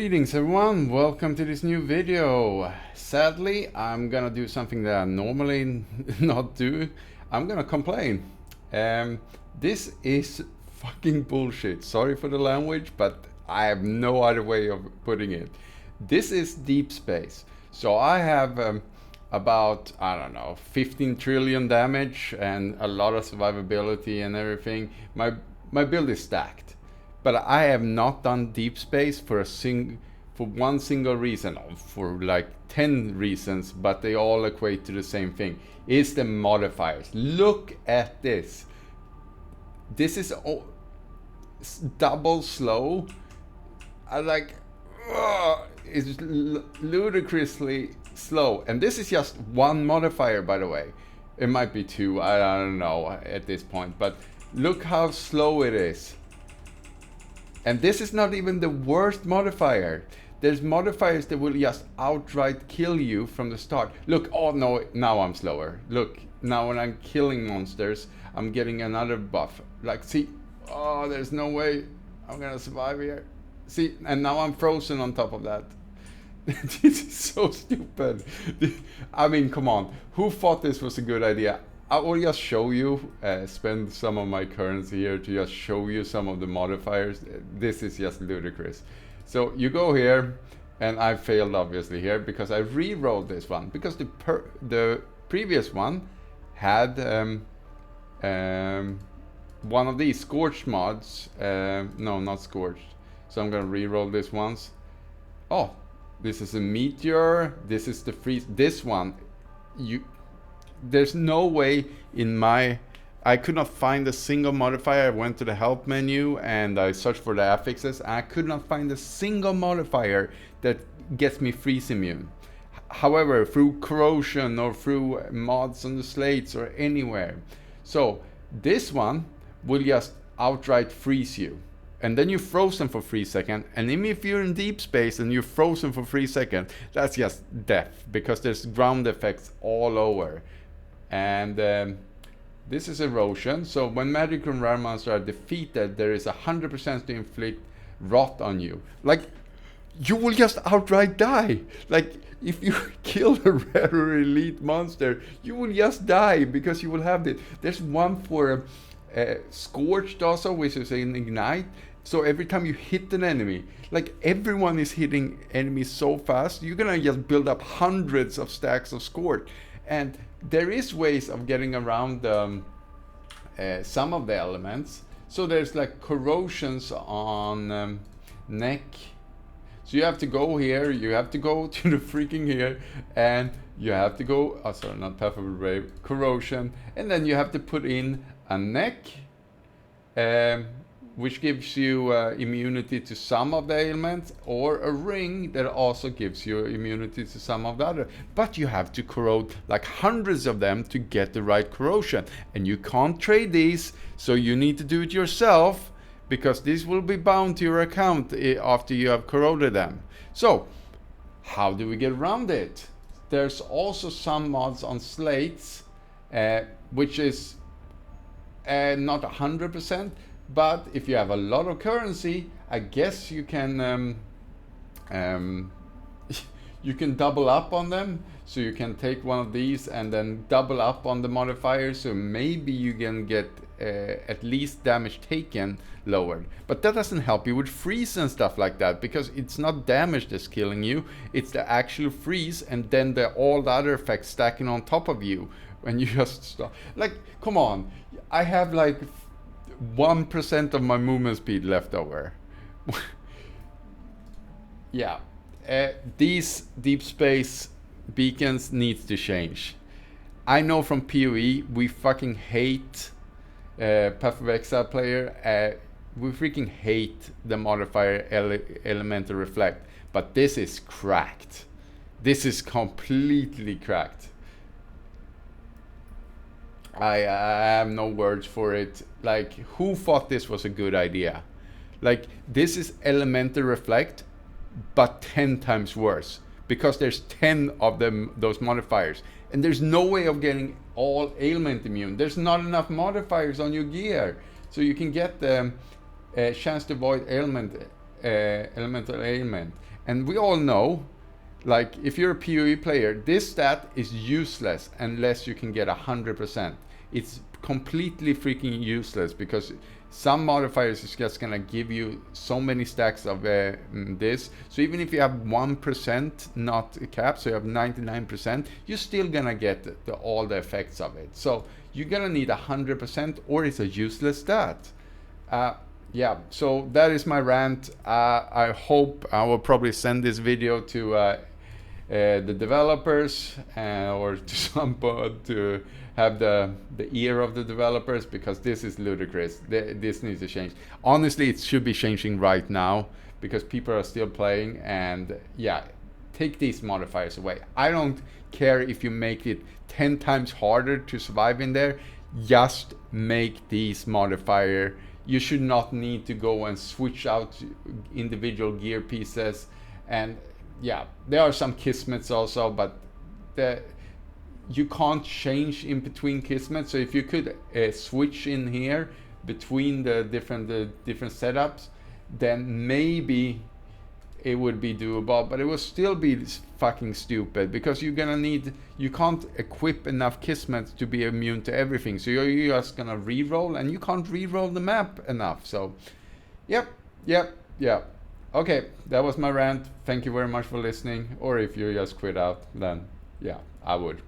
Greetings everyone, welcome to this new video. Sadly, I'm gonna do something that I normally not do. I'm gonna complain. This is fucking bullshit. Sorry for the language, but I have no other way of putting it. This is deep space. So I have about, I don't know, 15 trillion damage and a lot of survivability and everything. My build is stacked. But I have not done deep space for one single reason, or for like 10 reasons, but they all equate to the same thing. Is the modifiers. Look at this. This is double slow. It's ludicrously slow. And this is just one modifier, by the way. It might be two, I don't know at this point, but look how slow it is. And this is not even the worst modifier. There's modifiers that will just outright kill you from the start. Look, oh no, now I'm slower. Look, now when I'm killing monsters, I'm getting another buff. Like, see, oh, there's no way I'm gonna survive here. See, and now I'm frozen on top of that. This is so stupid. I mean, come on, who thought this was a good idea? I will just show you, spend some of my currency here to just show you some of the modifiers. This is just ludicrous. So you go here, and I failed obviously here because I re-rolled this one. Because the previous one had one of these scorched mods. No, not scorched. So I'm gonna re-roll this once. Oh, this is a meteor. This is the freeze. This one, there's no way I could not find a single modifier. I went to the help menu and I searched for the affixes. I could not find a single modifier that gets me freeze immune. However, through corrosion or through mods on the slates or anywhere. So this one will just outright freeze you. And then you're frozen for 3 seconds. And even if you're in deep space and you're frozen for 3 seconds, that's just death. Because there's ground effects all over. And this is erosion. So when magic and rare monsters are defeated, there is 100% to inflict rot on you. Like, you will just outright die. Like, if you kill a rare or elite monster, you will just die because you will have this. There's one for scorched also, which is an ignite. So every time you hit an enemy, like everyone is hitting enemies so fast, you're gonna just build up hundreds of stacks of scorch. And there is ways of getting around some of the elements. So there's like corrosions on neck. So you have to go here, you have to go to the freaking here, and you have to go, oh sorry, not Path of the Brave, corrosion, and then you have to put in a neck, which gives you immunity to some of the ailments, or a ring that also gives you immunity to some of the other. But you have to corrode like hundreds of them to get the right corrosion. And you can't trade these, so you need to do it yourself, because these will be bound to your account after you have corroded them. So, how do we get around it? There's also some mods on slates, which is not 100%, but if you have a lot of currency, I guess you can you can double up on them. So you can take one of these and then double up on the modifier, so maybe you can get at least damage taken lowered. But that doesn't help you with freeze and stuff like that, because it's not damage that's killing you, it's the actual freeze and then all the other effects stacking on top of you when you just stop. Like, come on, I have like 1% of my movement speed left over. Yeah, these deep space beacons needs to change. I know from PoE we fucking hate Path of Exile player. We freaking hate the modifier elemental reflect, but this is cracked. This is completely cracked. I have no words for it. Like, who thought this was a good idea? Like, this is elemental reflect, but 10 times worse, because there's 10 of them, those modifiers, and there's no way of getting all ailment immune. There's not enough modifiers on your gear, so you can get the chance to avoid ailment elemental ailment. And we all know, like, if you're a PoE player, this stat is useless unless you can get 100%. It's completely freaking useless because some modifiers is just gonna give you so many stacks of this. So even if you have 1% not a cap, so you have 99%, you're still gonna get all the effects of it. So you're gonna need 100% or it's a useless stat. Yeah, so that is my rant. I hope I will probably send this video to the developers or to someone to have the ear of the developers, because this is ludicrous. This needs to change. Honestly, it should be changing right now because people are still playing, and yeah, take these modifiers away. I don't care if you make it 10 times harder to survive in there, just make these modifier. You should not need to go and switch out individual gear pieces. And yeah, there are some kismets also, but you can't change in between kismets. So if you could switch in here between the different setups, then maybe it would be doable, but it will still be fucking stupid because you can't equip enough kismets to be immune to everything. So you're just gonna re-roll, and you can't re-roll the map enough. So yep. Okay, that was my rant. Thank you very much for listening. Or if you just quit out, then yeah, I would.